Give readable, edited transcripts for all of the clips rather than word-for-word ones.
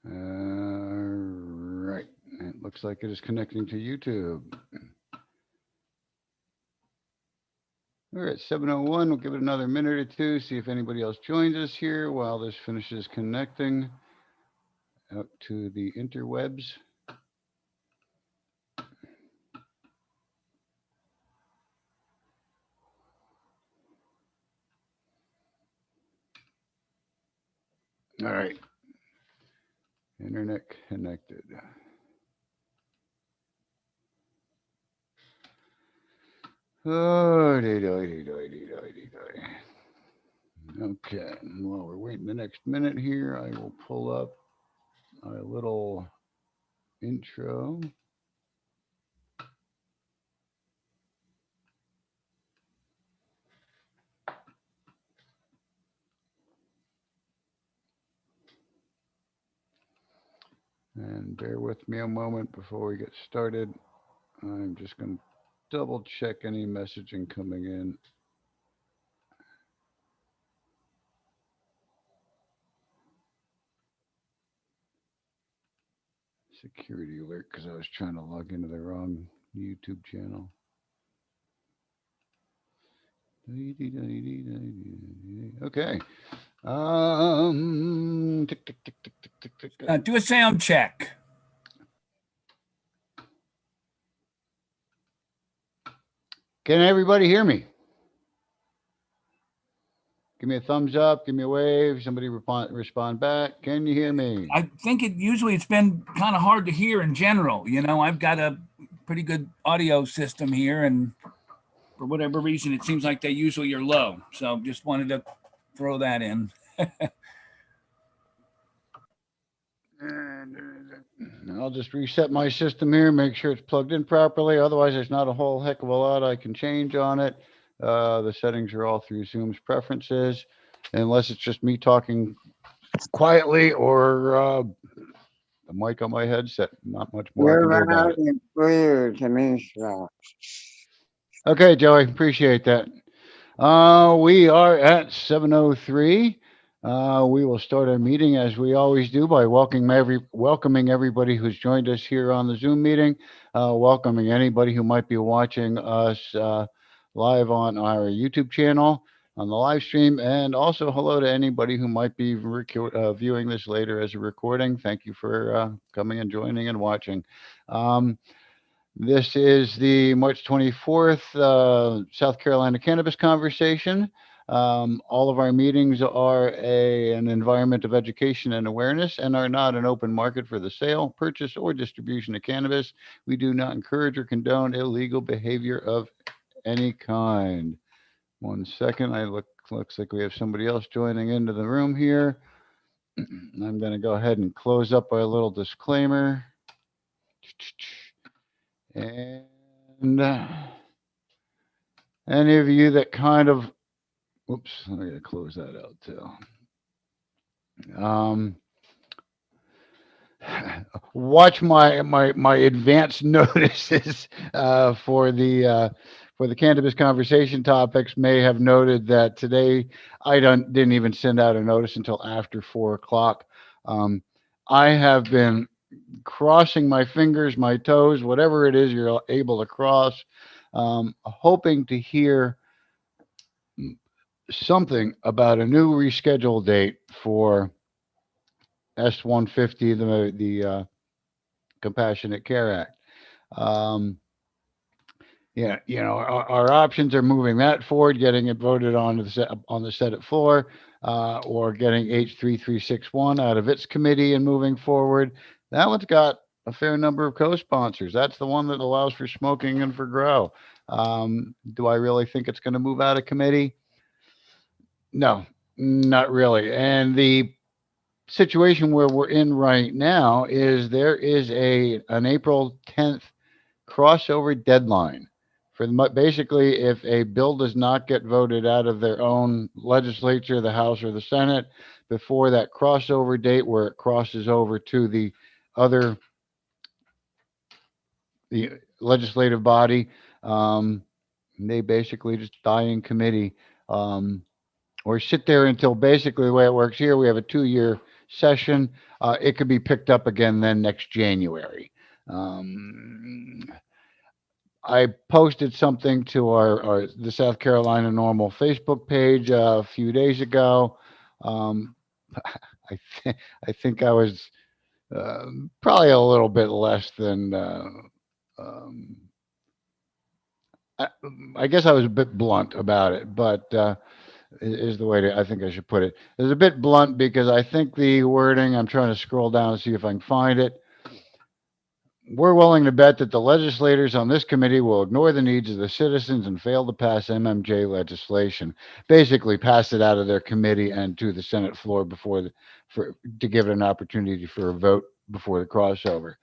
Right. It looks like it is connecting to YouTube. We're at 7:01. We'll give it another minute or two, see if anybody else joins us here while this finishes connecting out to the interwebs. All right. Internet connected. Oh, okay. While we're waiting the next minute here, I will pull up a little intro. And bear with me a moment before we get started. I'm just going to double check any messaging coming in. Security alert because I was trying to log into the wrong YouTube channel. Okay. Do a sound check. Can everybody hear me? Give me a thumbs up. Give me a wave. Somebody respond back. Can you hear me? I think it's been kind of hard to hear in general. I've got a pretty good audio system here, and for whatever reason, it seems like they usually are low. So just wanted to throw that in. And I'll just reset my system here, make sure it's plugged in properly. Otherwise, there's not a whole heck of a lot I can change on it. The settings are all through Zoom's preferences, unless it's just me talking quietly or the mic on my headset. Not much more I can do about it. Clear to me, so. Okay, Joey, appreciate that. We are at 7:03. We will start our meeting as we always do by welcoming everybody who's joined us here on the Zoom meeting, welcoming anybody who might be watching us live on our YouTube channel on the live stream, and also hello to anybody who might be viewing this later as a recording. Thank you for coming and joining and watching. This is the March 24th South Carolina Cannabis Conversation. All of our meetings are an environment of education and awareness and are not an open market for the sale, purchase, or distribution of cannabis. We do not encourage or condone illegal behavior of any kind. 1 second. Looks like we have somebody else joining into the room here. I'm going to go ahead and close up our little disclaimer. And any of you that kind of, whoops, I gotta close that out too. Watch my advanced notices for the cannabis conversation topics. May have noted that today I didn't even send out a notice until after 4 o'clock. I have been crossing my fingers, my toes, whatever it is you're able to cross, hoping to hear something about a new rescheduled date for S-150, the Compassionate Care Act. Yeah, our options are moving that forward, getting it voted on the Senate floor, or getting H3361 out of its committee and moving forward. That one's got a fair number of co-sponsors. That's the one that allows for smoking and for grow. Do I really think it's going to move out of committee? No, not really. And the situation where we're in right now is there is an April 10th crossover deadline for basically if a bill does not get voted out of their own legislature, the House or the Senate, before that crossover date where it crosses over to the other the legislative body, they basically just die in committee, or sit there until basically the way it works here. We have a 2-year session, it could be picked up again then next January. I posted something to the South Carolina Normal Facebook page a few days ago. Um, I think I was probably a little bit less than. Um, I, I guess I was a bit blunt about it, but is the way I think I should put it. It was a bit blunt because I think the wording. I'm trying to scroll down and see if I can find it. We're willing to bet that the legislators on this committee will ignore the needs of the citizens and fail to pass MMJ legislation. Basically, pass it out of their committee and to the Senate floor to give it an opportunity for a vote before the crossover.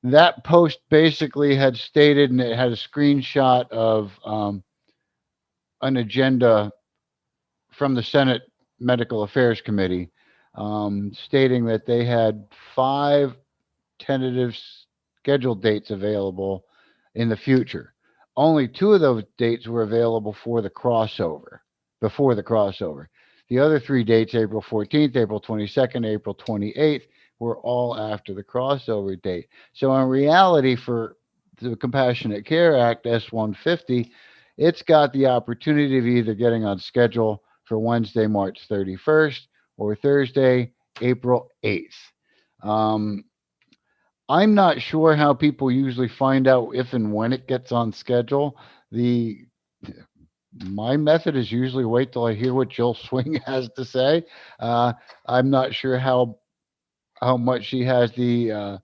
That post basically had stated, and it had a screenshot of an agenda from the Senate Medical Affairs Committee, stating that they had 5 tentative scheduled dates available in the future. Only 2 of those dates were available before the crossover. The other 3 dates, April 14th, April 22nd, April 28th, were all after the crossover date. So in reality, for the Compassionate Care Act S-150, it's got the opportunity of either getting on schedule for Wednesday, March 31st, or Thursday, April 8th. I'm not sure how people usually find out if and when it gets on schedule. The My method is usually wait till I hear what Jill Swing has to say. I'm not sure how much she has the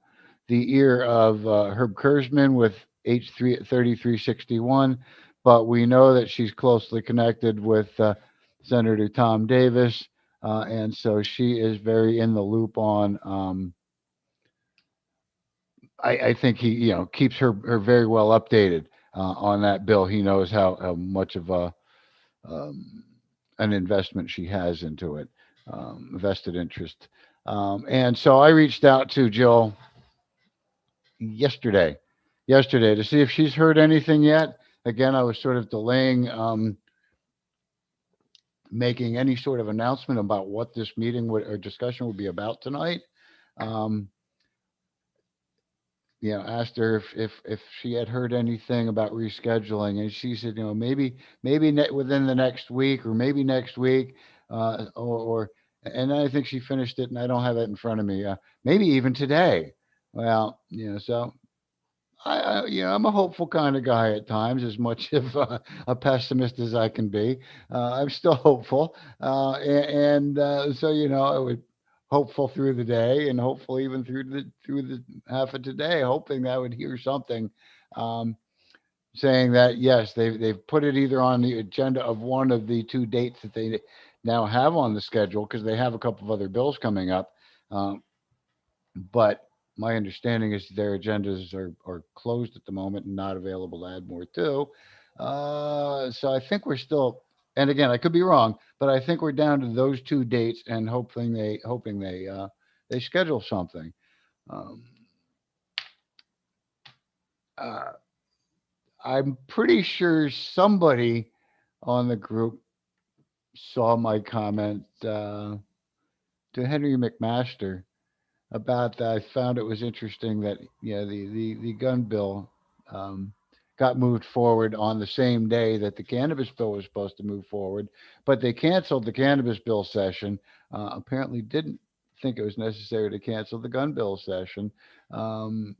ear of Herb Kurzman with H3361, but we know that she's closely connected with Senator Tom Davis, and so she is very in the loop on. I think he, keeps her very well updated on that bill. He knows how much of um, an investment she has into it, vested interest. And so I reached out to Jill yesterday, to see if she's heard anything yet. Again, I was sort of delaying making any sort of announcement about what this meeting or discussion would be about tonight. Um, asked her if she had heard anything about rescheduling, and she said, maybe within the next week, or maybe next week, and I think she finished it, and I don't have it in front of me. Maybe even today. Well, so I'm a hopeful kind of guy at times, as much of a pessimist as I can be. I'm still hopeful, so I would hopeful through the day, and hopeful even through the half of today, hoping that I would hear something um, saying that yes, they've put it either on the agenda of one of the 2 dates that they now have on the schedule, because they have a couple of other bills coming up. Um, but my understanding is their agendas are closed at the moment and not available to add more to. So I think we're still, and again, I could be wrong, but I think we're down to those 2 dates, and hoping they schedule something. Um, uh, I'm pretty sure somebody on the group saw my comment to Henry McMaster about that. I found it was interesting that the gun bill um, got moved forward on the same day that the cannabis bill was supposed to move forward, but they canceled the cannabis bill session. Apparently, didn't think it was necessary to cancel the gun bill session. Um,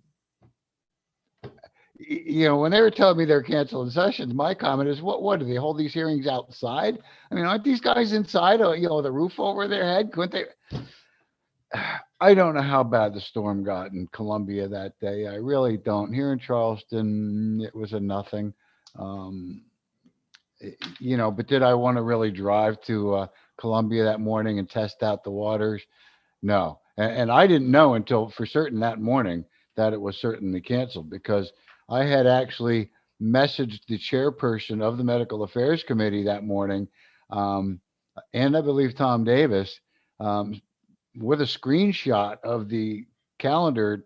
when they were telling me they're canceling sessions, my comment is, what do they hold these hearings outside? I mean, aren't these guys inside? The roof over their head? Couldn't they? I don't know how bad the storm got in Columbia that day. I really don't. Here in Charleston, it was a nothing. Um, but did I want to really drive to Columbia that morning and test out the waters? No. And I didn't know until for certain that morning that it was certainly canceled, because I had actually messaged the chairperson of the Medical Affairs Committee that morning, and I believe Tom Davis, um, with a screenshot of the calendar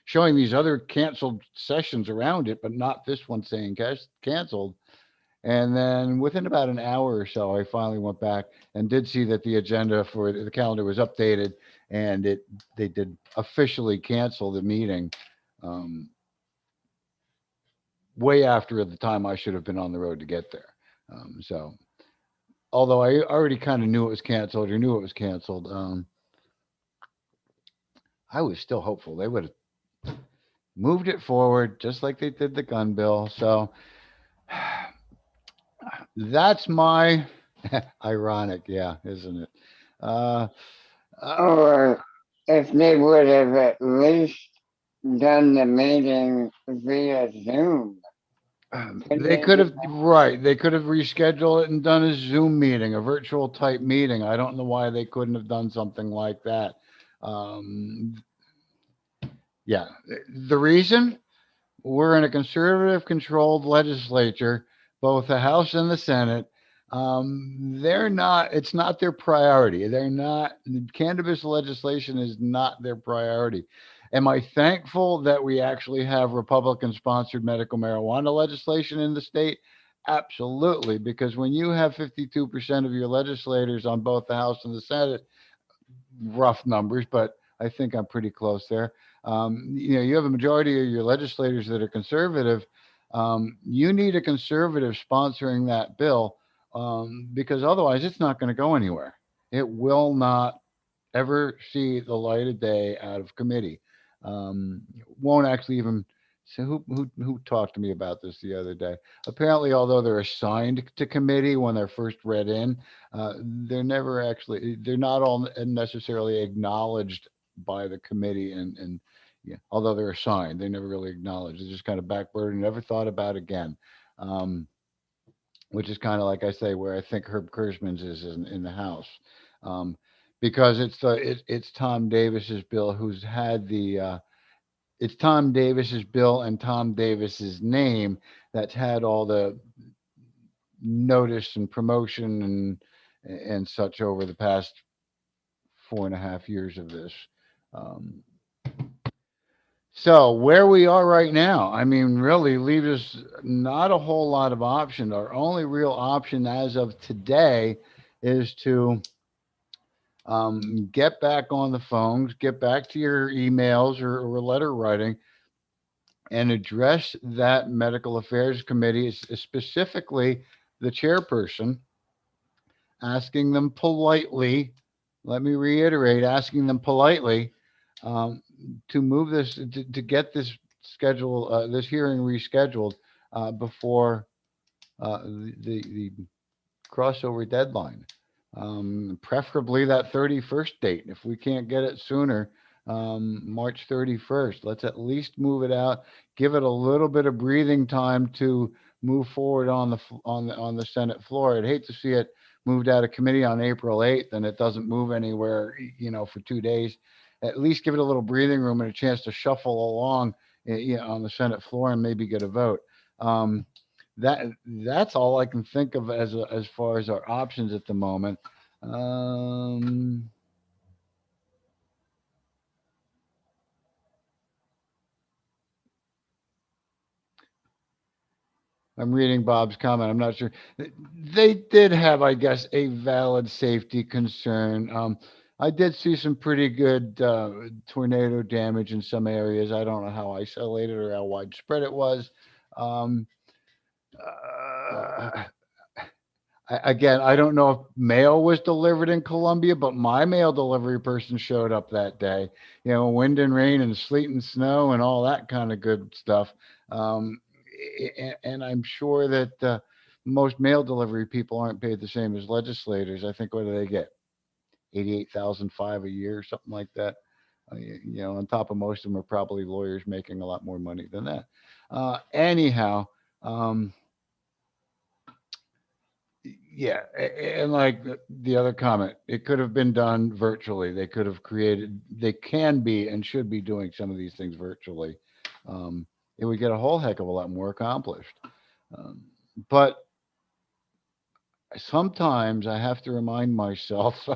showing these other canceled sessions around it, but not this one saying canceled. And then within about an hour or so, I finally went back and did see that the agenda for the calendar was updated, and they did officially cancel the meeting um, way after the time I should have been on the road to get there. So although I already kind of knew it was canceled or knew it was canceled, I was still hopeful they would have moved it forward just like they did the gun bill. So that's my ironic, yeah, isn't it? Uh, uh, Or if they would have at least done the meeting via Zoom. Couldn't they they could do have, right. They could have rescheduled it and done a Zoom meeting, a virtual type meeting. I don't know why they couldn't have done something like that. Um, yeah. The reason we're in a conservative controlled legislature, both the House and the Senate. They're not, it's not their priority. They're not, cannabis legislation is not their priority. Am I thankful that we actually have Republican sponsored medical marijuana legislation in the state? Absolutely, because when you have 52% of your legislators on both the House and the Senate, rough numbers, but I think I'm pretty close there. You have a majority of your legislators that are conservative. You need a conservative sponsoring that bill because otherwise it's not going to go anywhere. It will not ever see the light of day out of committee. Won't actually even. So who talked to me about this the other day? Apparently, although they're assigned to committee when they're first read in, they're not all necessarily acknowledged by the committee, and yeah, although they're assigned, they're never really acknowledged. They're just kind of backburdened, never thought about again. Um, which is kind of like I say, where I think Herb Kurzman's is in the House, um, because it's Tom Davis's bill, who's had it's Tom Davis's bill and Tom Davis's name that's had all the notice and promotion and such over the past 4.5 years of this. Um, So where we are right now, I mean, really leaves us not a whole lot of option. Our only real option as of today is to get back on the phones, get back to your emails or letter writing, and address that medical affairs committee, specifically the chairperson, asking them politely. Let me reiterate, asking them politely um, to move this to get this hearing rescheduled before the crossover deadline. Preferably that 31st date. If we can't get it sooner, March 31st, let's at least move it out. Give it a little bit of breathing time to move forward on the Senate floor. I'd hate to see it moved out of committee on April 8th and it doesn't move anywhere, for 2 days. At least give it a little breathing room and a chance to shuffle along, on the Senate floor and maybe get a vote. Um, that's all I can think of as far as our options at the moment. Um, I'm reading Bob's comment. I'm not sure. They did have, I guess, a valid safety concern. I did see some pretty good tornado damage in some areas. I don't know how isolated or how widespread it was. Um, uh, Again, I don't know if mail was delivered in Columbia, but my mail delivery person showed up that day. Wind and rain and sleet and snow and all that kind of good stuff. Um, and I'm sure that most mail delivery people aren't paid the same as legislators. I think what do they get? 88,005 a year, something like that. On top of most of them are probably lawyers making a lot more money than that. Anyhow. Yeah, and like the other comment, it could have been done virtually. They can be and should be doing some of these things virtually. It would get a whole heck of a lot more accomplished. Um, but sometimes I have to remind myself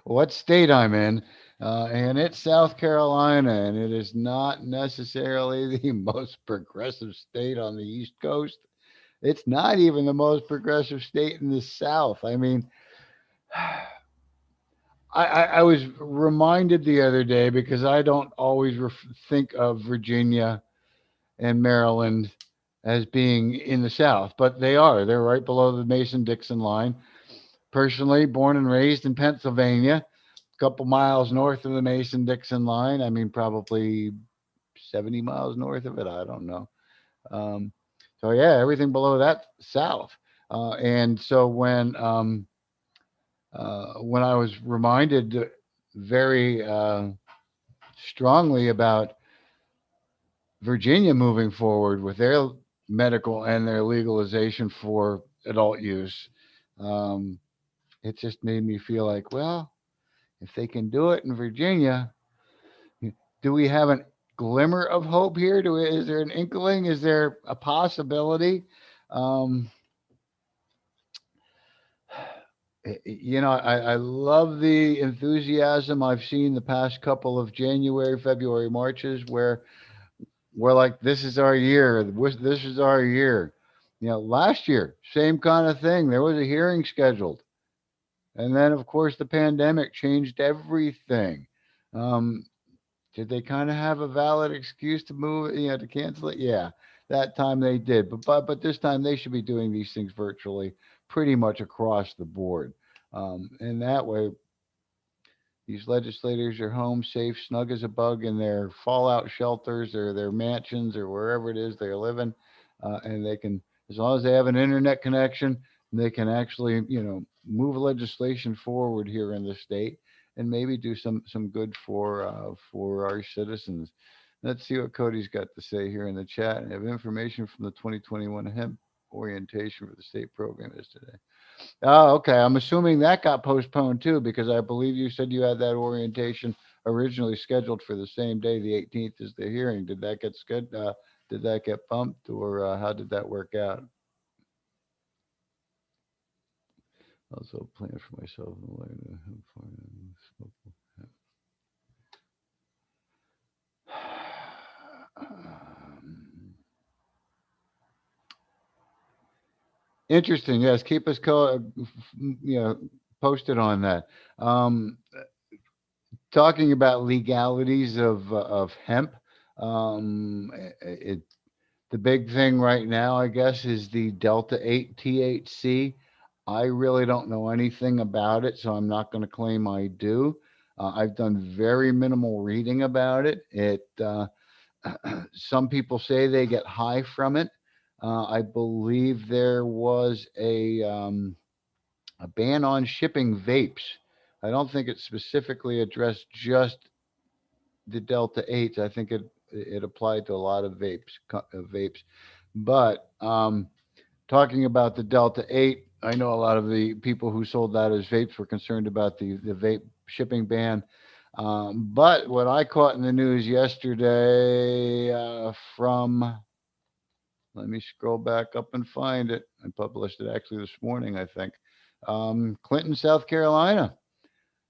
what state I'm in, and it's South Carolina, and it is not necessarily the most progressive state on the East Coast. It's not even the most progressive state in the South. I mean, I was reminded the other day because I don't always think of Virginia and Maryland as being in the South, but they are. They're right below the Mason-Dixon line. Personally, born and raised in Pennsylvania, a couple miles north of the Mason-Dixon line. I mean, probably 70 miles north of it. I don't know. Um, so yeah, everything below that south. And so when I was reminded very strongly about Virginia moving forward with their medical and their legalization for adult use, um, it just made me feel like, well, if they can do it in Virginia, do we have a glimmer of hope here? Is there an inkling? Is there a possibility? Um, I love the enthusiasm I've seen the past couple of January, February marches where we're like, this is our year. This is our year. Last year, same kind of thing. There was a hearing scheduled. And then, of course, the pandemic changed everything. Um, did they kind of have a valid excuse to move, to cancel it? Yeah, that time they did. But this time they should be doing these things virtually pretty much across the board. And that way, these legislators are home safe, snug as a bug in their fallout shelters or their mansions or wherever it is they're living. And they can, as long as they have an internet connection, they can actually, move legislation forward here in the state and maybe do some good for our citizens. Let's see what Cody's got to say here in the chat. I have information from the 2021 hemp orientation for the state program is today. Oh, okay. I'm assuming that got postponed too, because I believe you said you had that orientation originally scheduled for the same day, the 18th is the hearing. Did that get scheduled? Did that get bumped, or how did that work out? Also, plan for myself. Interesting. Yes, keep us posted on that. Talking about legalities of hemp, the big thing right now, I guess, is the Delta 8 THC. I really don't know anything about it, so I'm not going to claim I do. I've done very minimal reading about it. Some people say they get high from it. I believe there was a ban on shipping vapes. I don't think it specifically addressed just the Delta 8s. I think it applied to a lot of vapes. But talking about the Delta 8, I know a lot of the people who sold that as vapes were concerned about the vape shipping ban. But what I caught in the news yesterday from, let me scroll back up and find it. I published it actually this morning, I think. Clinton, South Carolina.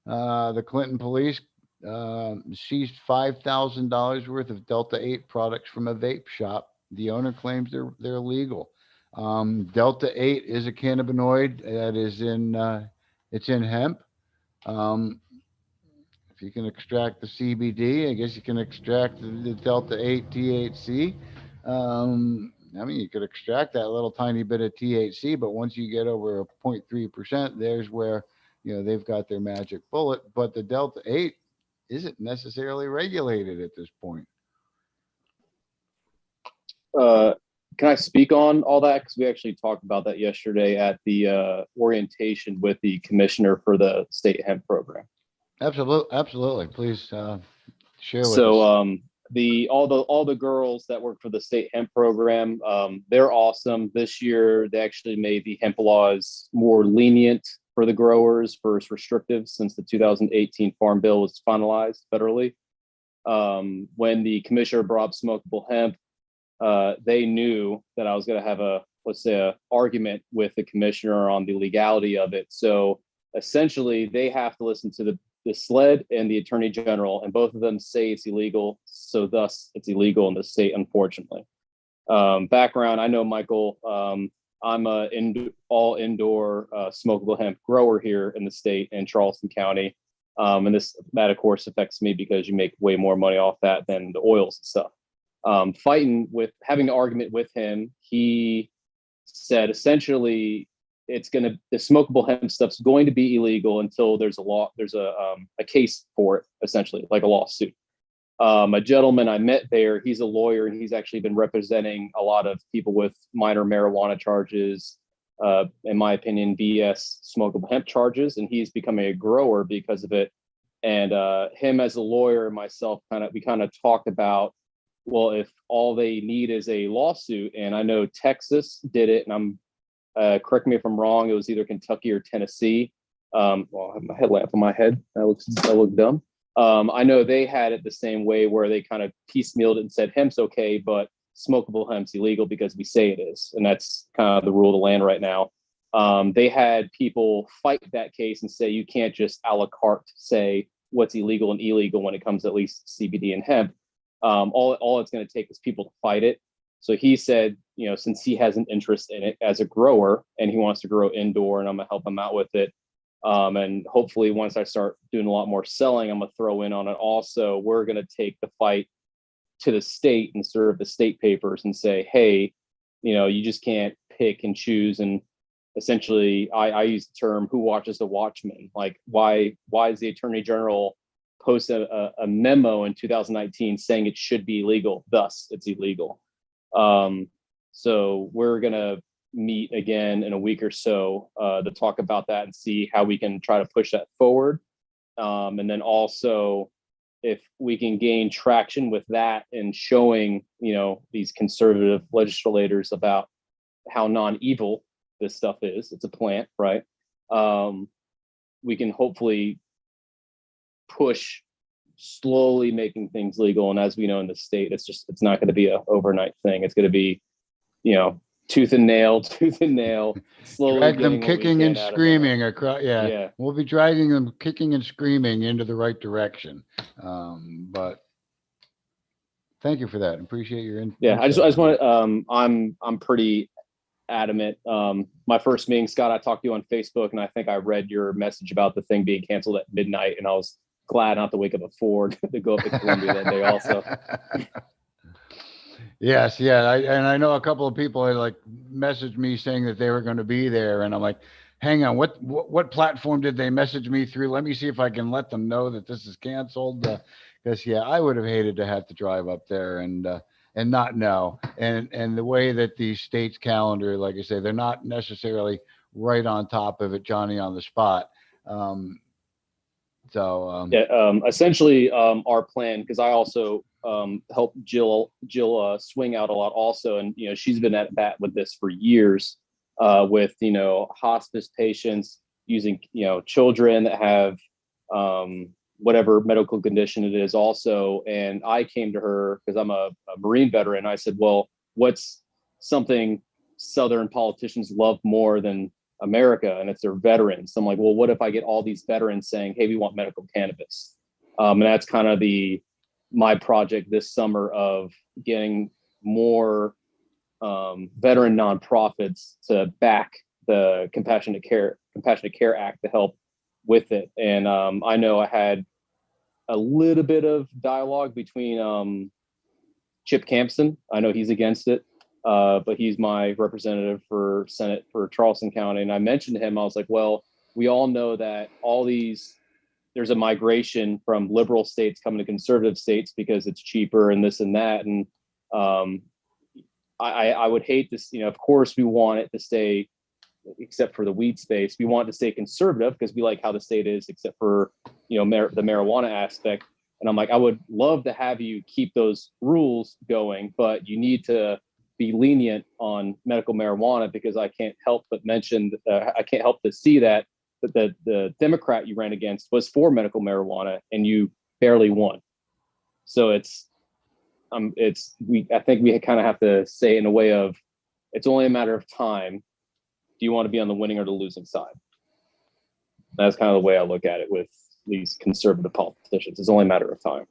The Clinton police seized $5,000 worth of Delta 8 products from a vape shop. The owner claims they're legal. Delta 8 is a cannabinoid that is it's in hemp. Um, if you can extract the CBD, I guess you can extract the Delta 8 THC. I mean, you could extract that little tiny bit of THC, but once you get over a 0.3%, there's where, they've got their magic bullet. But the Delta 8 isn't necessarily regulated at this point. Can I speak on all that? Because we actually talked about that yesterday at the orientation with the commissioner for the state hemp program. Absolutely. Please share with So us. All the girls that work for the state hemp program, they're awesome. This year they actually made the hemp laws more lenient for the growers versus restrictive since the 2018 Farm Bill was finalized federally. When the commissioner brought up smokable hemp, they knew that I was going to have a argument with the commissioner on the legality of it. So essentially, they have to listen to the SLED and the attorney general, and both of them say it's illegal. So thus, it's illegal in the state, unfortunately. Background: I know Michael I'm a all indoor smokable hemp grower here in the state in Charleston County. And that of course affects me because you make way more money off that than the oils and stuff. Having an argument with him, he said essentially the smokable hemp stuff's going to be illegal until there's a case for it, essentially, like a lawsuit. A gentleman I met there, he's a lawyer, and he's actually been representing a lot of people with minor marijuana charges, in my opinion, BS smokable hemp charges, and he's becoming a grower because of it. And him as a lawyer and myself, we kind of talked about, well, if all they need is a lawsuit, and I know Texas did it, and I'm correct me if I'm wrong, it was either Kentucky or Tennessee. Well, I have my headlamp on my head. That looks dumb. I know they had it the same way, where they kind of piecemealed it and said hemp's okay, but smokable hemp's illegal because we say it is. And that's kind of the rule of the land right now. They had people fight that case and say you can't just a la carte say what's illegal and illegal when it comes to at least CBD and hemp. All it's going to take is people to fight it. So he said, since he has an interest in it as a grower and he wants to grow indoor, and I'm going to help him out with it. And hopefully once I start doing a lot more selling, I'm going to throw in on it also. We're going to take the fight to the state and serve the state papers and say, hey, you just can't pick and choose. And essentially, I use the term, who watches the watchman? Like, why is the attorney general post a memo in 2019 saying it should be illegal, thus it's illegal? So we're going to meet again in a week or so to talk about that and see how we can try to push that forward. And then also, if we can gain traction with that and showing, these conservative legislators about how non-evil this stuff is, it's a plant, right? We can hopefully push slowly making things legal. And as we know in the state, it's not going to be an overnight thing. It's going to be, tooth and nail, slowly drag them getting what we kicking can and out of screaming across. Yeah, Yeah. we'll be dragging them kicking and screaming into the right direction. But thank you for that. Appreciate your input. Yeah, I just want to, I'm pretty adamant. My first meeting, Scott, I talked to you on Facebook, and I think I read your message about the thing being canceled at midnight, and I was glad not to wake up at 4 to go up to Columbia that day also. Yes, yeah, I know a couple of people had like messaged me saying that they were going to be there, and I'm like, hang on, what platform did they message me through? Let me see if I can let them know that this is canceled. Because yeah, I would have hated to have to drive up there and not know. And the way that the state's calendar, like I say, they're not necessarily right on top of it, Johnny on the spot. Essentially, our plan, because I also help Jill swing out a lot also, and she's been at bat with this for years, with hospice patients, using children that have whatever medical condition it is also. And I came to her because I'm a Marine veteran. I said, well, what's something Southern politicians love more than America? And it's their veterans. So I'm like, well, what if I get all these veterans saying, hey, we want medical cannabis? And that's kind of my project this summer, of getting more veteran nonprofits to back the Compassionate Care Act to help with it. And I know I had a little bit of dialogue between Chip Campson. I know he's against it, but he's my representative for Senate for Charleston County. And I mentioned to him, I was like, well, we all know that there's a migration from liberal states coming to conservative states because it's cheaper and this and that. And I would hate this, of course we want it to stay, except for the weed space, we want it to stay conservative because we like how the state is, except for, the marijuana aspect. And I'm like, I would love to have you keep those rules going, but you need to be lenient on medical marijuana, because I can't help but mention, I can't help to see that the Democrat you ran against was for medical marijuana and you barely won. So I think we kind of have to say in a way of, it's only a matter of time. Do you want to be on the winning or the losing side? That's kind of the way I look at it with these conservative politicians. It's only a matter of time.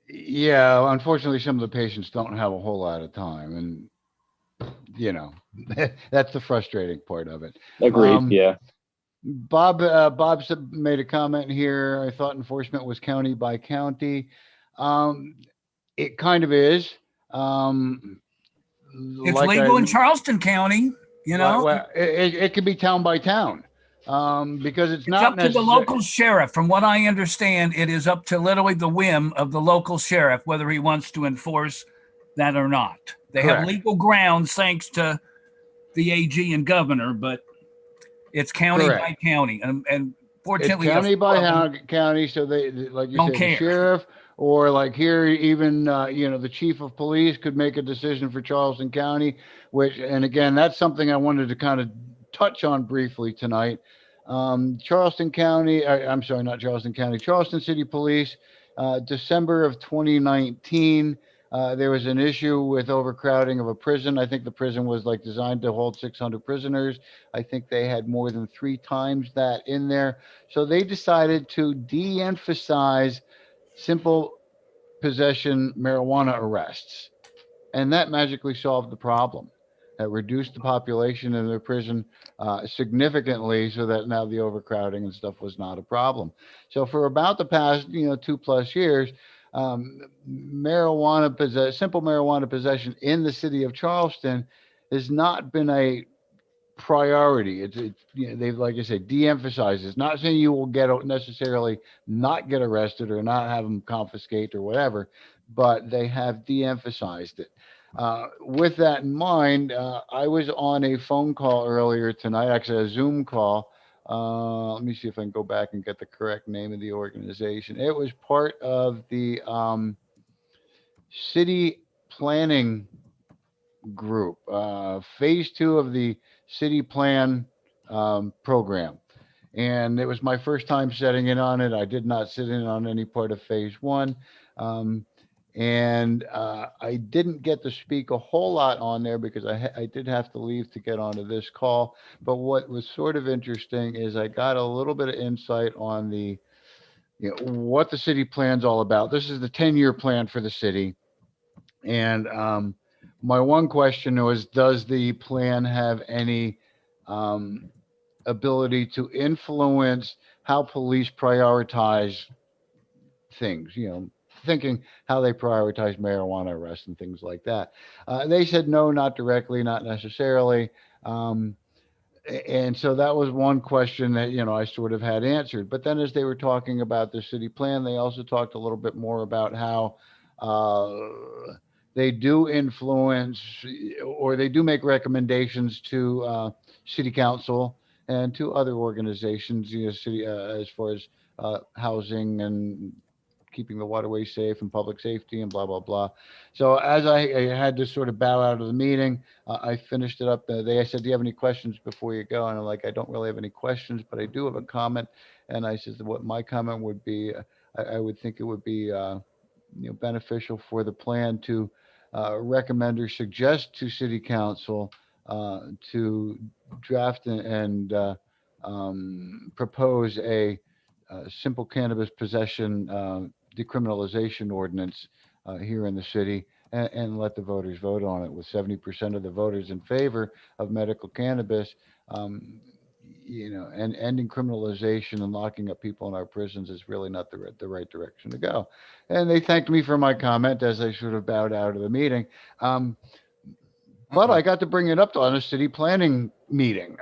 Yeah, unfortunately, some of the patients don't have a whole lot of time, and you know, that's the frustrating part of it. Agreed. Um, Yeah. Bob made a comment here. I thought enforcement was county by county. Um, it kind of is. Um, It's like I legal in Charleston County, you know. well, it could be town by town, because it's It's not up to the necessary. local sheriff. From what I understand, it is up to literally the whim of the local sheriff whether he wants to enforce that or not. They have Correct. legal grounds thanks to the AG and governor, but it's county Correct. by county. And It's fortunately, a county few by of them county, so like you don't say, the care. sheriff, or like here, even the chief of police could make a decision for Charleston County. Which, and again, that's something I wanted to kind of touch on briefly tonight. Charleston County, I'm sorry, not Charleston County, Charleston City Police, December of 2019. There was an issue with overcrowding of a prison. I think the prison was like designed to hold 600 prisoners. I think they had more than 3 times that in there. So they decided to de emphasize simple possession marijuana arrests. And that magically solved the problem. That reduced the population in the prison significantly, so that now the overcrowding and stuff was not a problem. So for about the past 2+ years, simple marijuana possession in the city of Charleston has not been a priority. They've, like I said, de-emphasized. Not saying you will get necessarily not get arrested or not have them confiscate or whatever, but they have de-emphasized it. With that in mind, I was on a phone call earlier tonight, actually a Zoom call. Let me see if I can go back and get the correct name of the organization. It was part of the city planning group, phase 2 of the city plan program. And it was my first time setting in on it. I did not sit in on any part of phase 1. And I didn't get to speak a whole lot on there because I did have to leave to get onto this call. But what was sort of interesting is I got a little bit of insight on what the city plan's all about. This is the 10-year plan for the city. And my one question was, does the plan have any ability to influence how police prioritize things? Thinking how they prioritize marijuana arrests and things like that. They said no, not directly, not necessarily. And so that was one question that I sort of had answered. But then as they were talking about the city plan, they also talked a little bit more about how they do influence, or they do make recommendations to city council and to other organizations, city, as far as housing and keeping the waterways safe and public safety and blah blah blah. So as I had to sort of bow out of the meeting, I finished it up. They said, "Do you have any questions before you go?" And I'm like, "I don't really have any questions, but I do have a comment." And I said, "What my comment would be, I would think it would be beneficial for the plan to recommend or suggest to City Council to draft and propose a simple cannabis possession decriminalization ordinance here in the city, and let the voters vote on it. With 70% of the voters in favor of medical cannabis, and ending criminalization and locking up people in our prisons is really not the right direction to go." And they thanked me for my comment as I sort of bowed out of the meeting. But I got to bring it up on a city planning meeting.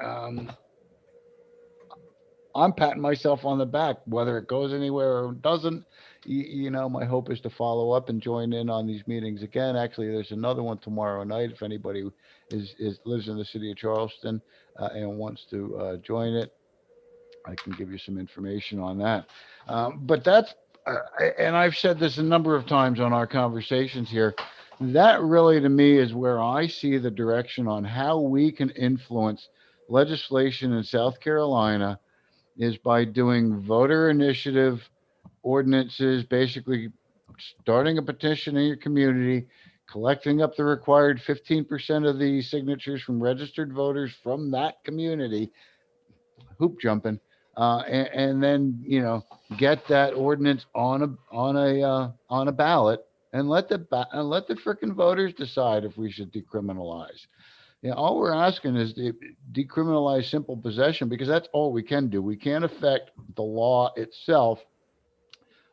I'm patting myself on the back, whether it goes anywhere or doesn't. My hope is to follow up and join in on these meetings again. Actually, there's another one tomorrow night. If anybody lives in the city of Charleston and wants to join it, I can give you some information on that. But that's, and I've said this a number of times on our conversations here. That really, to me, is where I see the direction on how we can influence legislation in South Carolina, is by doing voter initiative ordinances, basically starting a petition in your community, collecting up the required 15% of the signatures from registered voters from that community, hoop jumping, and then get that ordinance on a ballot, and let the frickin' voters decide if we should decriminalize. Yeah, all we're asking is to decriminalize simple possession because that's all we can do. We can't affect the law itself.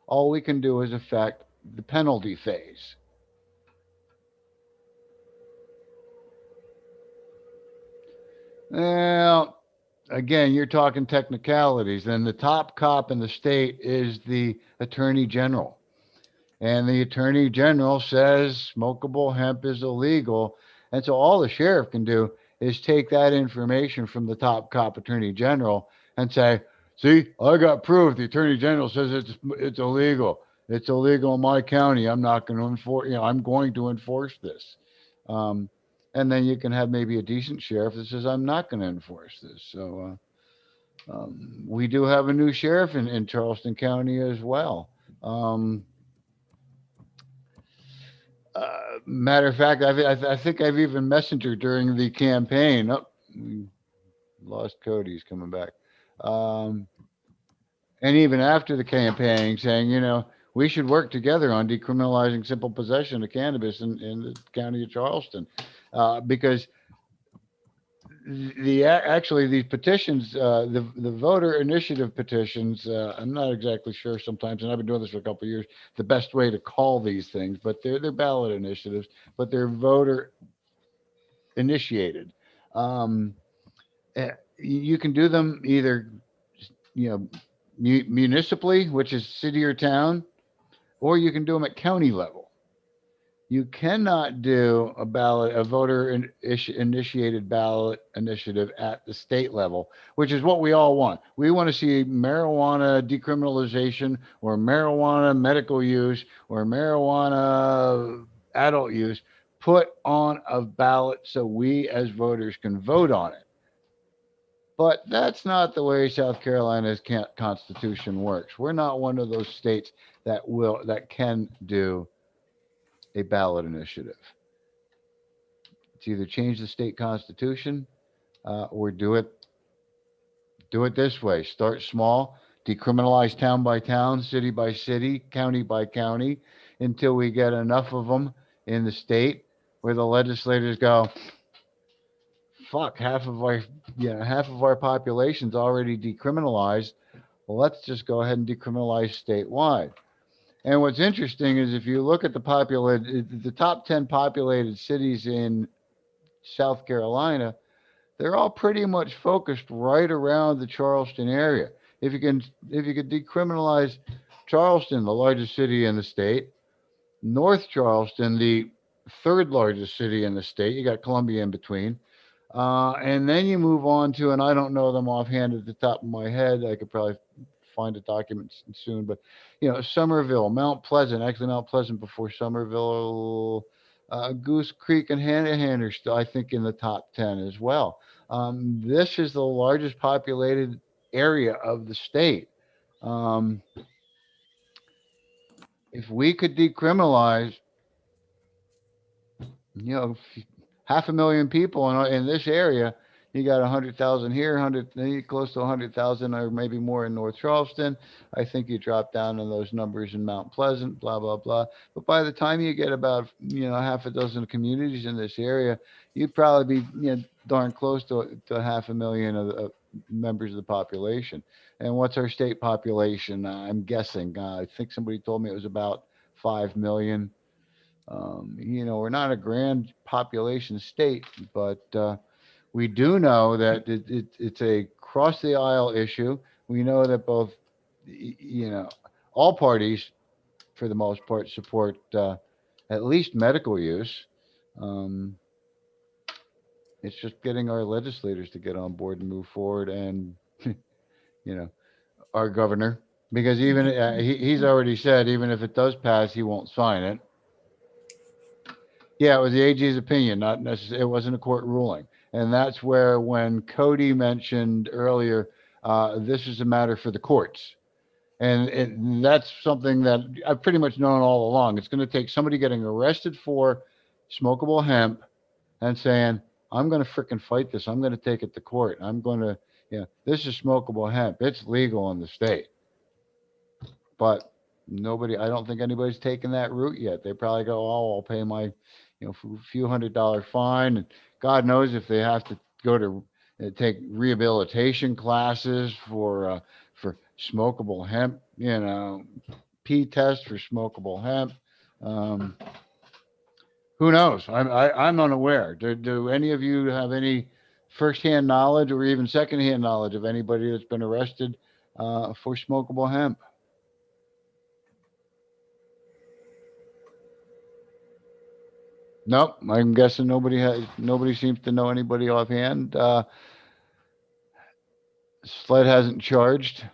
All we can do is affect the penalty phase. Well, again, you're talking technicalities. Then the top cop in the state is the attorney general. And the attorney general says smokable hemp is illegal. And so all the sheriff can do is take that information from the top cop attorney general and say, see, I got proof. The attorney general says it's illegal. It's illegal in my county. I'm not going to enforce, I'm going to enforce this. Um, and then you can have maybe a decent sheriff that says, I'm not going to enforce this. So we do have a new sheriff in Charleston County as well. Um, Matter of fact, I think I've even messengered during the campaign. Oh, we lost Cody. He's coming back. Um, and even after the campaign, saying, we should work together on decriminalizing simple possession of cannabis in the county of Charleston. Because actually these petitions, the voter initiative petitions, I'm not exactly sure sometimes, and I've been doing this for a couple of years, the best way to call these things, but they're ballot initiatives, but they're voter initiated. Um, you can do them either, you know, municipally, which is city or town, or you can do them at county level. You cannot do a voter initiated ballot initiative at the state level, which is what we all want. We want to see marijuana decriminalization or marijuana medical use or marijuana adult use put on a ballot so we as voters can vote on it. But that's not the way South Carolina's constitution works. We're not one of those states that can do a ballot initiative. It's either change the state constitution or do it this way. Start small, decriminalize town by town, city by city, county by county, until we get enough of them in the state where the legislators go, fuck, half of our population's already decriminalized. Well, let's just go ahead and decriminalize statewide. And what's interesting is if you look at the top 10 populated cities in South Carolina, they're all pretty much focused right around the Charleston area. If you could decriminalize Charleston, the largest city in the state, North Charleston, the third largest city in the state, you got Columbia in between. And then you move on to, and I don't know them offhand at the top of my head. I could probably find a document soon, but Somerville, Mount Pleasant, actually Mount Pleasant before Somerville, Goose Creek and Hanahan are still, I think, in the top 10 as well. This is the largest populated area of the state. If we could decriminalize, you know, 500,000 people in this area, you got 100,000 here, 100, close to 100,000 or maybe more in North Charleston. I think you drop down in those numbers in Mount Pleasant, blah, blah, blah. But by the time you get about, half a dozen communities in this area, you'd probably be, darn close to 500,000 of members of the population. And what's our state population? I'm guessing, I think somebody told me it was about 5 million. We're not a grand population state, but we do know that it's a cross the aisle issue. We know that both, all parties, for the most part, support at least medical use. Um, it's just getting our legislators to get on board and move forward, and our governor, because even he's already said even if it does pass, he won't sign it. Yeah, it was the AG's opinion, not necessarily. It wasn't a court ruling, and that's where when Cody mentioned earlier, this is a matter for the courts, and that's something that I've pretty much known all along. It's going to take somebody getting arrested for smokable hemp and saying, "I'm going to frickin' fight this. I'm going to take it to court. I'm going to, this is smokable hemp. It's legal in the state." But Nobody, I don't think anybody's taken that route yet. They probably go, oh, I'll pay my, few $100 fine, and God knows if they have to go to take rehabilitation classes for smokable hemp, P test for smokable hemp. Um, who knows? I'm unaware. Do any of you have any firsthand knowledge or even secondhand knowledge of anybody that's been arrested for smokable hemp? Nope. I'm guessing nobody seems to know anybody offhand. Sled hasn't charged.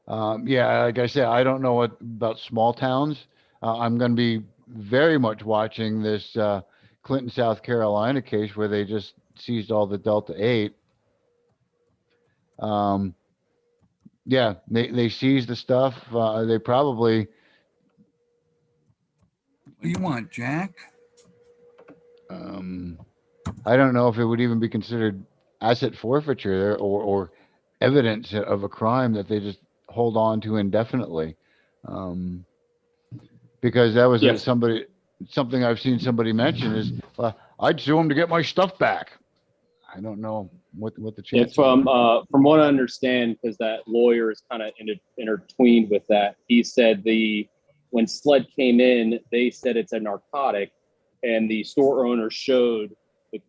Yeah, like I said, I don't know about small towns. I'm going to be very much watching this Clinton, South Carolina case where they just seized all the Delta 8. Yeah, they seized the stuff. They probably. What do you want, Jack? I don't know if it would even be considered asset forfeiture there, or evidence of a crime that they just hold on to indefinitely. Because that was Yes. something I've seen somebody mention is, I'd sue him to get my stuff back. I don't know what the Yeah, chances are. from what I understand, because that lawyer is kind of intertwined with that. He said when Sled came in, they said it's a narcotic, and the store owner showed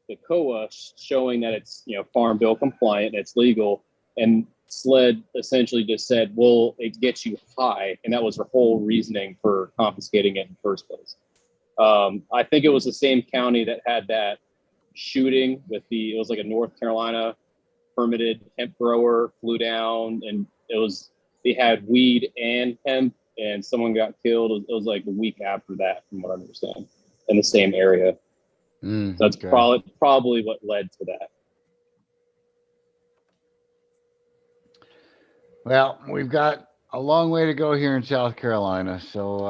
the COA showing that it's farm bill compliant, it's legal, and Sled essentially just said, "Well, it gets you high," and that was her whole reasoning for confiscating it in the first place. I think it was the same county that had that shooting with it was like a North Carolina permitted hemp grower flew down, and they had weed and hemp, and someone got killed. It was like a week after that, from what I understand, in the same area. So that's Okay. probably what led to that. Well, we've got a long way to go here in South Carolina, so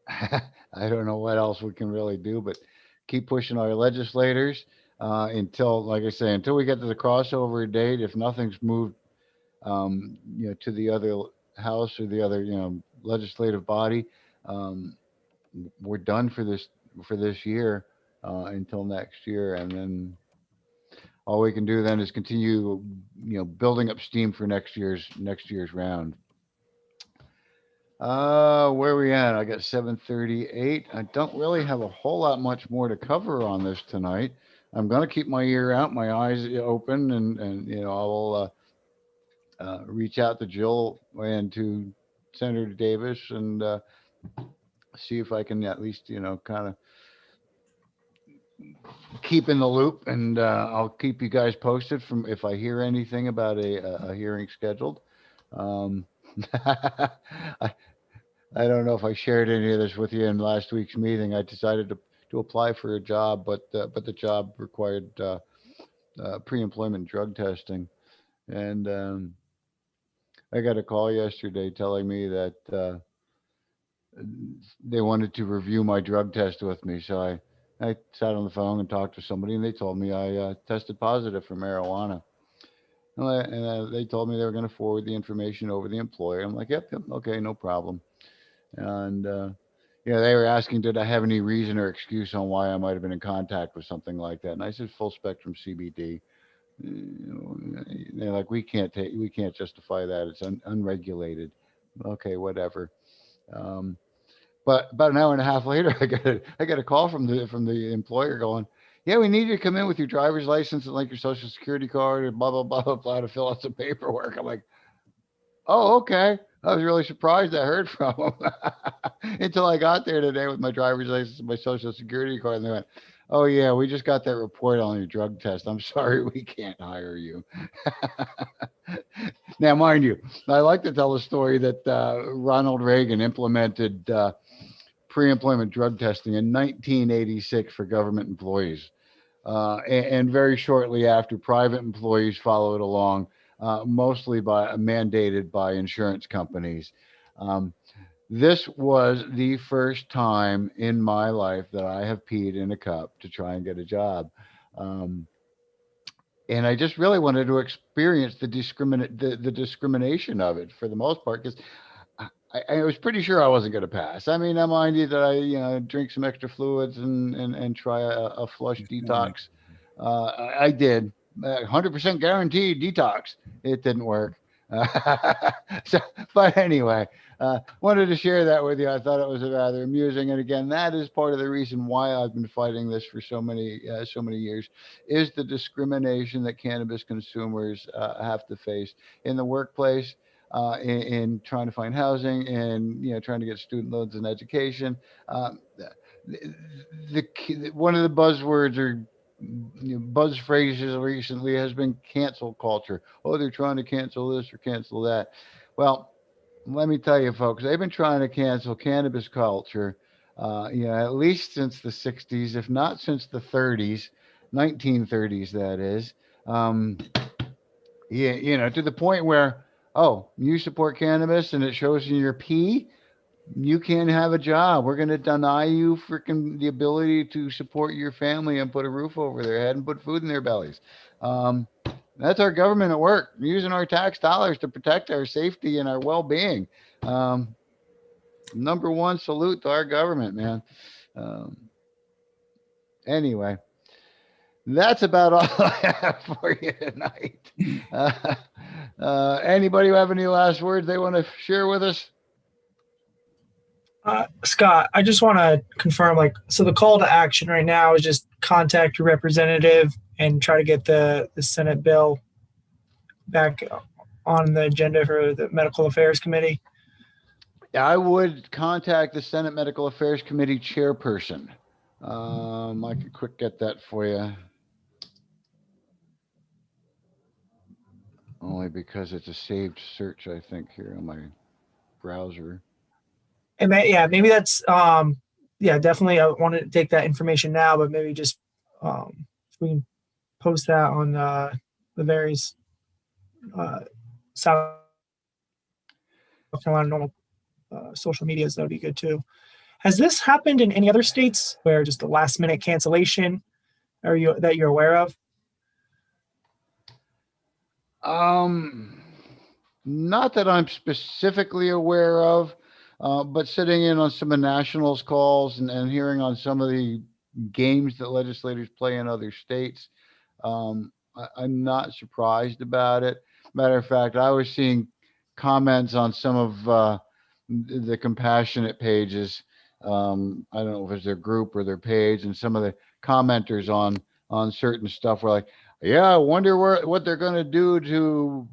I don't know what else we can really do, but keep pushing our legislators until, like I say, until we get to the crossover date. If nothing's moved, to the other house or the other, legislative body, um, we're done for this year until next year, and then all we can do then is continue, building up steam for next year's round. Where are we at? I got 7:38. I don't really have a whole lot much more to cover on this tonight. I'm gonna keep my ear out, my eyes open, and I will reach out to Jill and to Senator Davis and see if I can at least kind of keep in the loop, and I'll keep you guys posted from if I hear anything about a hearing scheduled. Um, I, I don't know if I shared any of this with you in last week's meeting. I decided to apply for a job, but the job required pre-employment drug testing, and I got a call yesterday telling me that they wanted to review my drug test with me. So I sat on the phone and talked to somebody, and they told me I tested positive for marijuana. They told me they were going to forward the information over the employer. I'm like, yep, okay, no problem. And yeah, they were asking, did I have any reason or excuse on why I might have been in contact with something like that? And I said, full spectrum CBD. They're like, we can't justify that. It's unregulated. Okay, whatever. Um, but about an hour and a half later, I got a call from the employer going, yeah, we need you to come in with your driver's license and like your social security card and blah blah blah blah blah to fill out some paperwork. I'm like, oh, okay. I was really surprised I heard from them until I got there today with my driver's license and my social security card. And they went, oh, yeah, we just got that report on your drug test. I'm sorry, we can't hire you. Now, mind you, I like to tell the story that Ronald Reagan implemented pre-employment drug testing in 1986 for government employees. And very shortly after, private employees followed along, mostly mandated by insurance companies. Um, this was the first time in my life that I have peed in a cup to try and get a job. Um, and I just really wanted to experience the discrimination of it for the most part, because I was pretty sure I wasn't going to pass. I mean, I mind you that I drink some extra fluids and try a flush detox. I did 100% guaranteed detox. It didn't work. So, but anyway, wanted to share that with you. I thought it was rather amusing, and again, that is part of the reason why I've been fighting this for so many years, is the discrimination that cannabis consumers have to face in the workplace, in trying to find housing, and trying to get student loans and education. One of the buzzwords or buzz phrases recently has been cancel culture. Oh, they're trying to cancel this or cancel that. Well, let me tell you, folks, they've been trying to cancel cannabis culture, at least since the 60s, if not since the 30s, 1930s, that is. Yeah, to the point where, oh, you support cannabis and it shows in your pee, you can't have a job. We're going to deny you freaking the ability to support your family and put a roof over their head and put food in their bellies. That's our government at work, using our tax dollars to protect our safety and our well-being. Number one, salute to our government, man. Anyway, that's about all I have for you tonight. Anybody who have any last words they want to share with us? Scott, I just want to confirm, so the call to action right now is just contact your representative and try to get the Senate bill back on the agenda for the Medical Affairs Committee. I would contact the Senate Medical Affairs Committee chairperson. I could quick get that for you. Only because it's a saved search, I think, here on my browser. And maybe that's definitely. I want to take that information now, but maybe just if we can post that on the various South Carolina normal social medias, that would be good too. Has this happened in any other states where just a last minute cancellation that you're aware of? Not that I'm specifically aware of, but sitting in on some of Nationals calls and hearing on some of the games that legislators play in other states, I'm not surprised about it. Matter of fact, I was seeing comments on some of the compassionate pages. I don't know if it's their group or their page, and some of the commenters on certain stuff were like, yeah, I wonder what they're going to do to,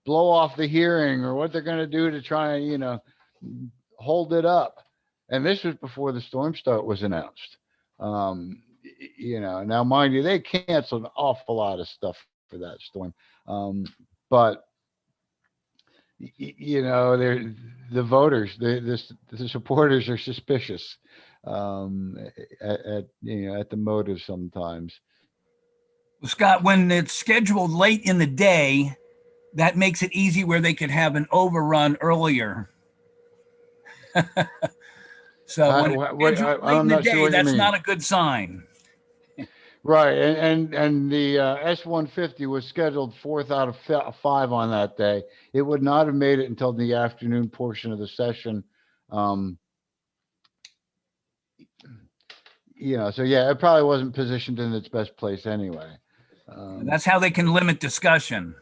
blow off the hearing, or what they're going to do to try and, hold it up. And this was before the storm start was announced. Now mind you, they canceled an awful lot of stuff for that storm. But they're the voters, the supporters are suspicious at the motive sometimes. Scott, when it's scheduled late in the day, that makes it easy where they could have an overrun earlier. So when it's scheduled late in the day, that's not a good sign. Right, and the S-150 was scheduled 4th out of 5 on that day. It would not have made it until the afternoon portion of the session. So yeah, it probably wasn't positioned in its best place anyway. That's how they can limit discussion.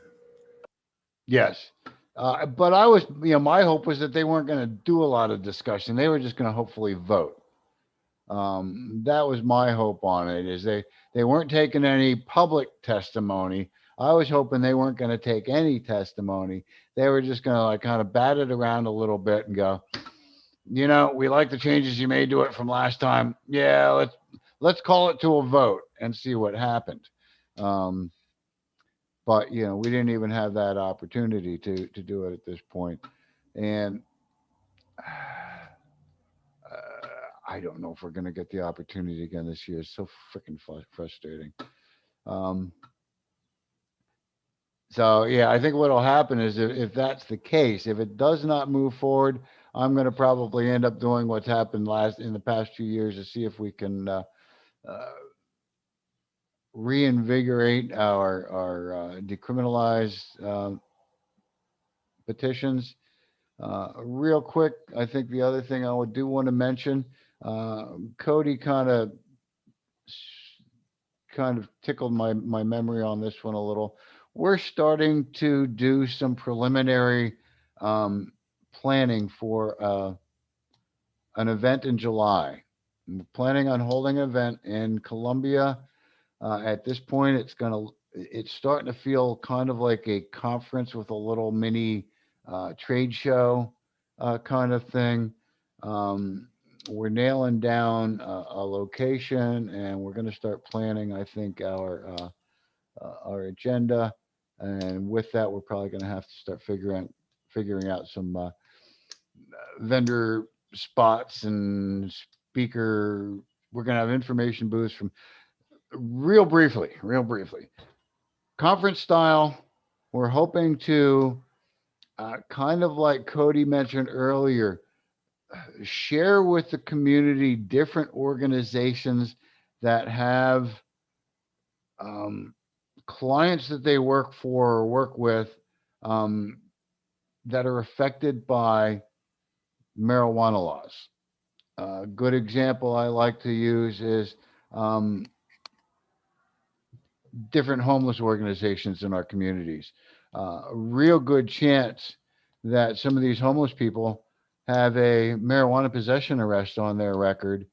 Yes. But I was, my hope was that they weren't going to do a lot of discussion. They were just going to hopefully vote. That was my hope on it, is they weren't taking any public testimony. I was hoping they weren't going to take any testimony. They were just going to kind of bat it around a little bit and go, we like the changes you made to it from last time. Yeah, let's call it to a vote and see what happened. But we didn't even have that opportunity to do it at this point. And I don't know if we're going to get the opportunity again this year. It's so freaking frustrating. So yeah, I think what'll happen is if that's the case, if it does not move forward, I'm going to probably end up doing what's happened in the past few years to see if we can reinvigorate our decriminalized petitions. Real quick, I think the other thing I would do want to mention, Cody kind of tickled my memory on this one a little. We're starting to do some preliminary planning for an event in July. We're planning on holding an event in Columbia. At this point, it's starting to feel kind of like a conference with a little mini trade show kind of thing. We're nailing down a location, and we're going to start planning, I think, our agenda. And with that, we're probably going to have to start figuring out some vendor spots and speaker. We're going to have information booths from real briefly, conference style. We're hoping to kind of like Cody mentioned earlier, share with the community different organizations that have clients that they work for or work with um, that are affected by marijuana laws. A good example I like to use is different homeless organizations in our communities. A real good chance that some of these homeless people have a marijuana possession arrest on their record.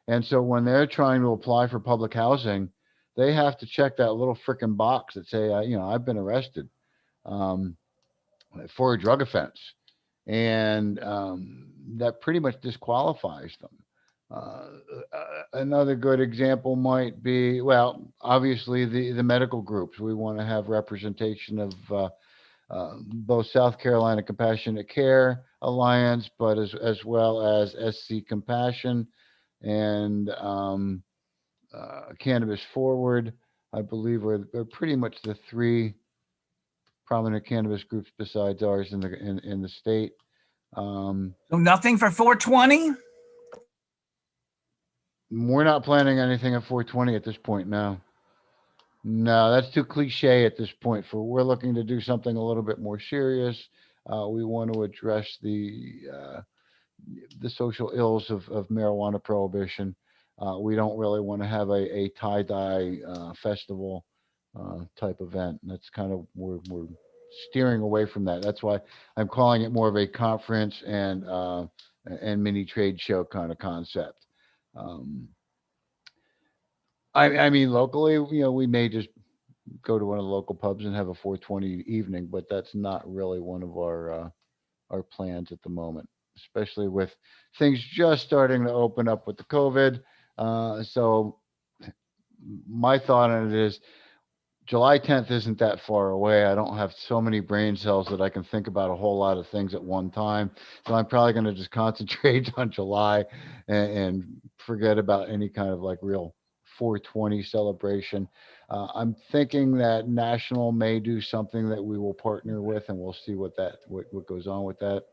And so when they're trying to apply for public housing, they have to check that little freaking box that say, I've been arrested um, for a drug offense. And that pretty much disqualifies them. Another good example might be, well, obviously the medical groups. We want to have representation of both South Carolina Compassionate Care Alliance, but as well as SC Compassion and Cannabis Forward. I believe are pretty much the three prominent cannabis groups besides ours in the state. So nothing for 420? We're not planning anything at 420 at this point now. No, that's too cliche at this point. We're looking to do something a little bit more serious. We want to address the social ills of marijuana prohibition. We don't really want to have a tie-dye festival type event. That's kind of we're steering away from that. That's why I'm calling it more of a conference and mini trade show kind of concept. I mean, locally, we may just go to one of the local pubs and have a 420 evening, but that's not really one of our plans at the moment, especially with things just starting to open up with the COVID. So my thought on it is July 10th isn't that far away. I don't have so many brain cells that I can think about a whole lot of things at one time. So I'm probably going to just concentrate on July and forget about any kind of like real 420 celebration. I'm thinking that National may do something that we will partner with, and we'll see what goes on with that.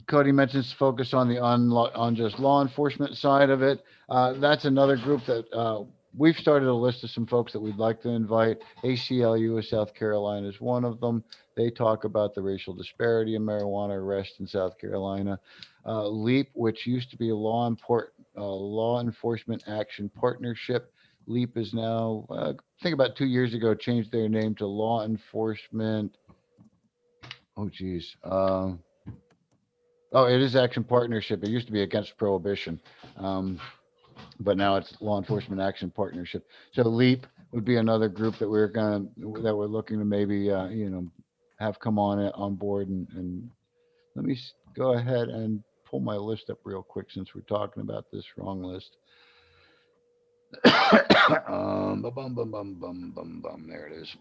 Cody mentions focus on the unjust law enforcement side of it. That's another group that we've started a list of some folks that we'd like to invite. ACLU of South Carolina is one of them. They talk about the racial disparity in marijuana arrest in South Carolina. LEAP, which used to be a law enforcement action partnership. LEAP is now, I think about 2 years ago, changed their name to Law Enforcement. Oh, geez. Oh, it is Action Partnership. It used to be Against Prohibition, but now it's Law Enforcement Action Partnership. So LEAP would be another group that we're looking to maybe have come on board. And let me go ahead and pull my list up real quick since we're talking about this wrong list. There it is.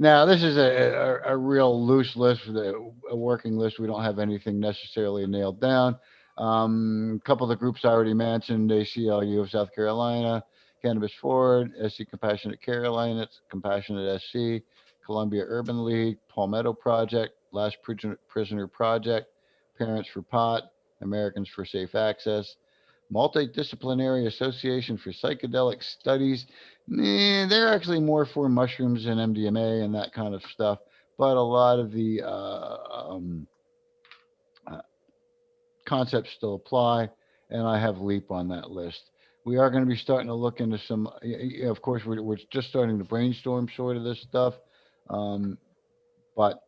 Now, this is a real loose list, a working list. We don't have anything necessarily nailed down. A couple of the groups I already mentioned, ACLU of South Carolina, Cannabis Forward, SC Compassionate Care Alliance, Compassionate SC, Columbia Urban League, Palmetto Project, Last Prisoner Project, Parents for Pot, Americans for Safe Access, Multidisciplinary Association for Psychedelic Studies. They're actually more for mushrooms and MDMA and that kind of stuff, but a lot of the uh, concepts still apply, and I have LEAP on that list. We are going to be starting to look into some, of course, we're just starting to brainstorm sort of this stuff, but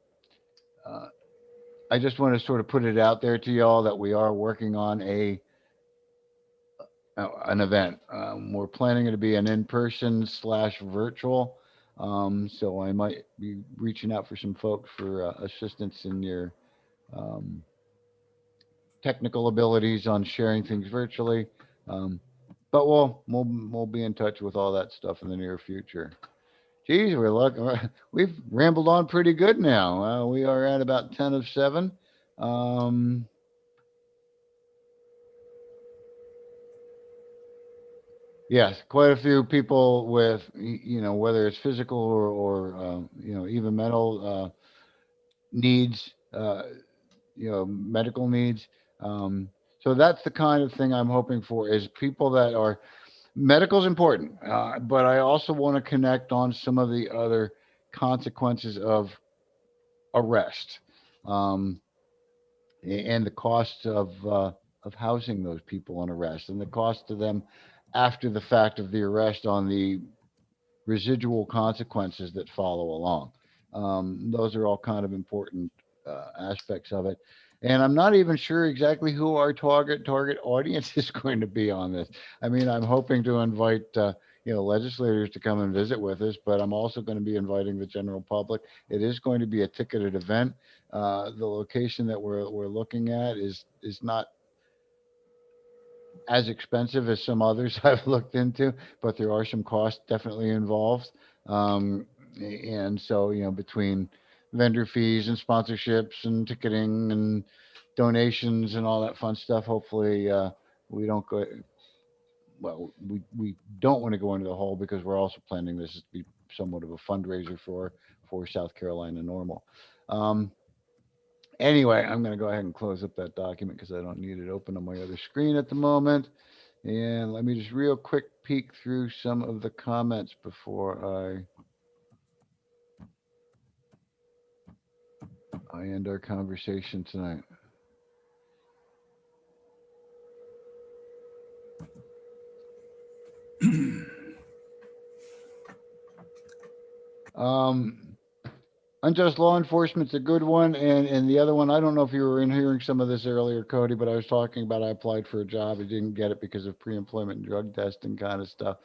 uh, I just want to sort of put it out there to y'all that we are working on an event. We're planning it to be an in-person slash virtual. So I might be reaching out for some folks for assistance in your um, technical abilities on sharing things virtually. Um, but we'll be in touch with all that stuff in the near future. Geez, we've rambled on pretty good now. We are at about 10 of 7. Um, Yes, quite a few people with, whether it's physical or even mental needs, medical needs. Um, so that's the kind of thing I'm hoping for is people that are medical is important, but I also want to connect on some of the other consequences of arrest. Um, and the cost of housing those people on arrest and the cost to them after the fact of the arrest on the residual consequences that follow along. Those are all kind of important aspects of it. And I'm not even sure exactly who our target audience is going to be on this. I mean, I'm hoping to invite legislators to come and visit with us, but I'm also going to be inviting the general public. It is going to be a ticketed event. The location that we're looking at is not as expensive as some others I've looked into, but there are some costs definitely involved. And so, between vendor fees and sponsorships and ticketing and donations and all that fun stuff, hopefully we don't go, well, we don't want to go into the hole because we're also planning this to be somewhat of a fundraiser for South Carolina Normal. Anyway, I'm going to go ahead and close up that document because I don't need it open on my other screen at the moment. And let me just real quick peek through some of the comments before I end our conversation tonight. Unjust law enforcement's a good one, and the other one, I don't know if you were in hearing some of this earlier, Cody, but I was talking about I applied for a job, I didn't get it because of pre-employment and drug testing kind of stuff.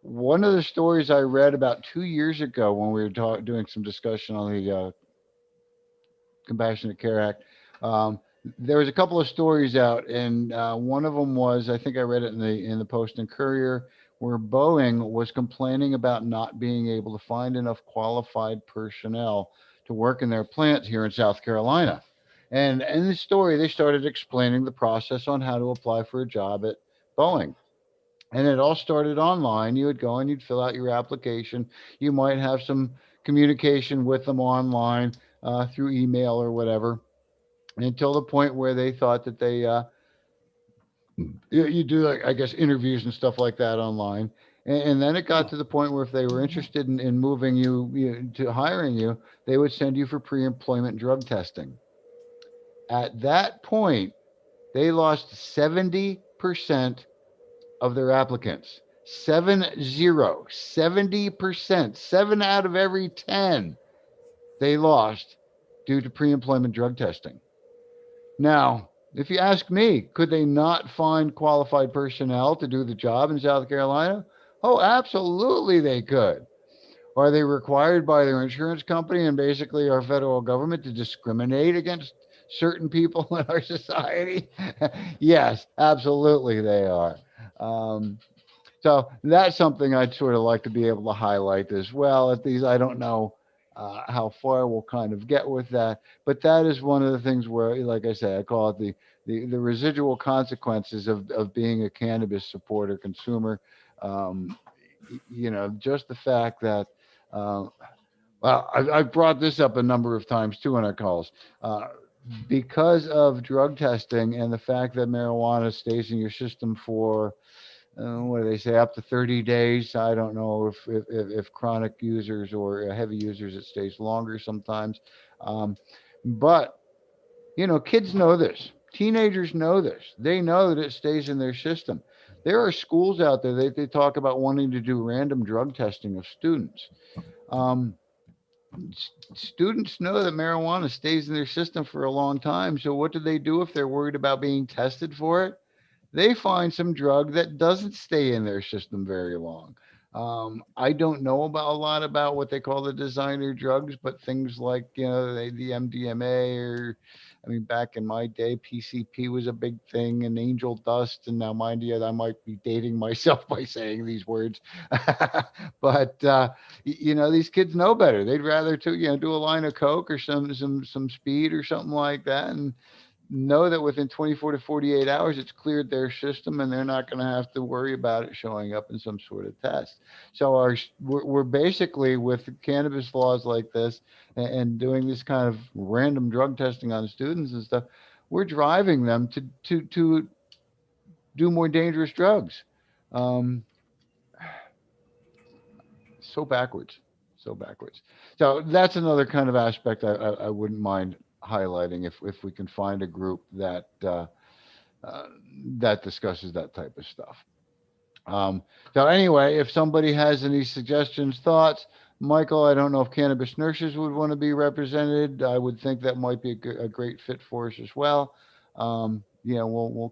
One of the stories I read about 2 years ago when we were doing some discussion on the Compassionate Care Act, there was a couple of stories out, and one of them was, I think I read it in the Post and Courier, where Boeing was complaining about not being able to find enough qualified personnel to work in their plant here in South Carolina. And in the story, they started explaining the process on how to apply for a job at Boeing. And it all started online. You would go and you'd fill out your application. You might have some communication with them online through email or whatever, until the point where they thought that you do, like, I guess, interviews and stuff like that online. And then it got to the point where if they were interested in moving you to hiring you, they would send you for pre-employment drug testing. At that point, they lost 70% of their applicants. 70%, 7 out of every 10 they lost due to pre-employment drug testing. Now, if you ask me, could they not find qualified personnel to do the job in South Carolina? Oh, absolutely they could. Are they required by their insurance company and basically our federal government to discriminate against certain people in our society? Yes, absolutely they are. So that's something I'd sort of like to be able to highlight as well. At these, I don't know how far we'll kind of get with that, but that is one of the things where, like I say, I call it the residual consequences of being a cannabis supporter consumer. Just the fact that, well, I've brought this up a number of times too in our calls. because of drug testing and the fact that marijuana stays in your system for what do they say, up to 30 days. I don't know if chronic users or heavy users, it stays longer sometimes. Um, but, kids know this. Teenagers know this. They know that it stays in their system. There are schools out there, they talk about wanting to do random drug testing of students. Um, Students know that marijuana stays in their system for a long time. So what do they do if they're worried about being tested for it? They find some drug that doesn't stay in their system very long. I don't know about a lot about what they call the designer drugs, but things like the MDMA or, I mean, back in my day, PCP was a big thing, and angel dust. And now, mind you, I might be dating myself by saying these words, but these kids know better. They'd rather do a line of coke or some speed or something like that, and know that within 24 to 48 hours it's cleared their system and they're not going to have to worry about it showing up in some sort of test. So we're basically, with cannabis laws like this and doing this kind of random drug testing on students and stuff, we're driving them to do more dangerous drugs. um, so backwards, so backwards. So that's another kind of aspect I wouldn't mind highlighting if we can find a group uh, that discusses that type of stuff. So anyway, if somebody has any suggestions, thoughts, Michael, I don't know if cannabis nurses would want to be represented. I would think that might be a great fit for us as well. We'll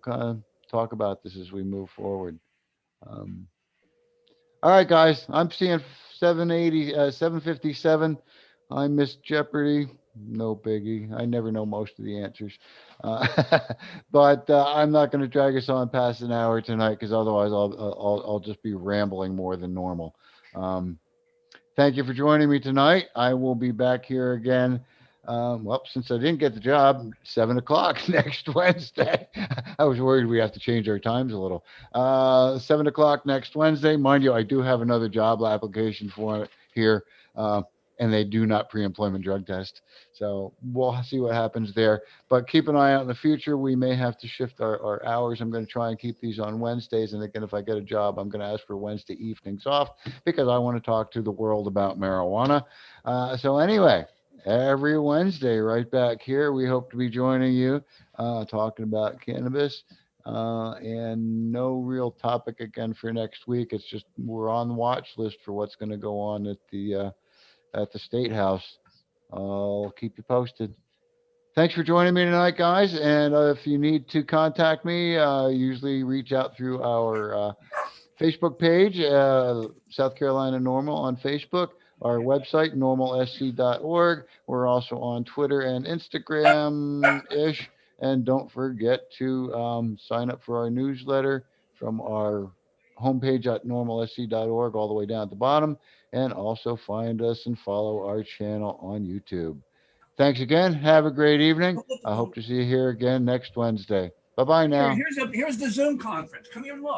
kind of talk about this as we move forward. Um, all right, guys, I'm seeing 757. I missed Jeopardy. No biggie. I never know most of the answers. Uh, but I'm not going to drag us on past an hour tonight because otherwise I'll just be rambling more than normal. Um, Thank you for joining me tonight. I will be back here again. Since I didn't get the job, 7 o'clock next Wednesday. I was worried we have to change our times a little. 7 o'clock next Wednesday. Mind you, I do have another job application for it here, and they do not pre-employment drug test. So we'll see what happens there. But keep an eye out in the future. We may have to shift our hours. I'm going to try and keep these on Wednesdays. And again, if I get a job, I'm going to ask for Wednesday evenings off because I want to talk to the world about marijuana. So anyway, every Wednesday, right back here, we hope to be joining you, talking about cannabis. And no real topic again for next week. It's just we're on the watch list for what's going to go on at the State House. I'll keep you posted. Thanks for joining me tonight, guys. And if you need to contact me, usually reach out through our Facebook page, South Carolina Normal on Facebook, our website, normalsc.org. We're also on Twitter and Instagram ish. And don't forget to sign up for our newsletter from our homepage at normalsc.org all the way down at the bottom. And also find us and follow our channel on YouTube. Thanks again. Have a great evening. I hope to see you here again next Wednesday. Bye bye now. Here's the Zoom conference. Come here and look.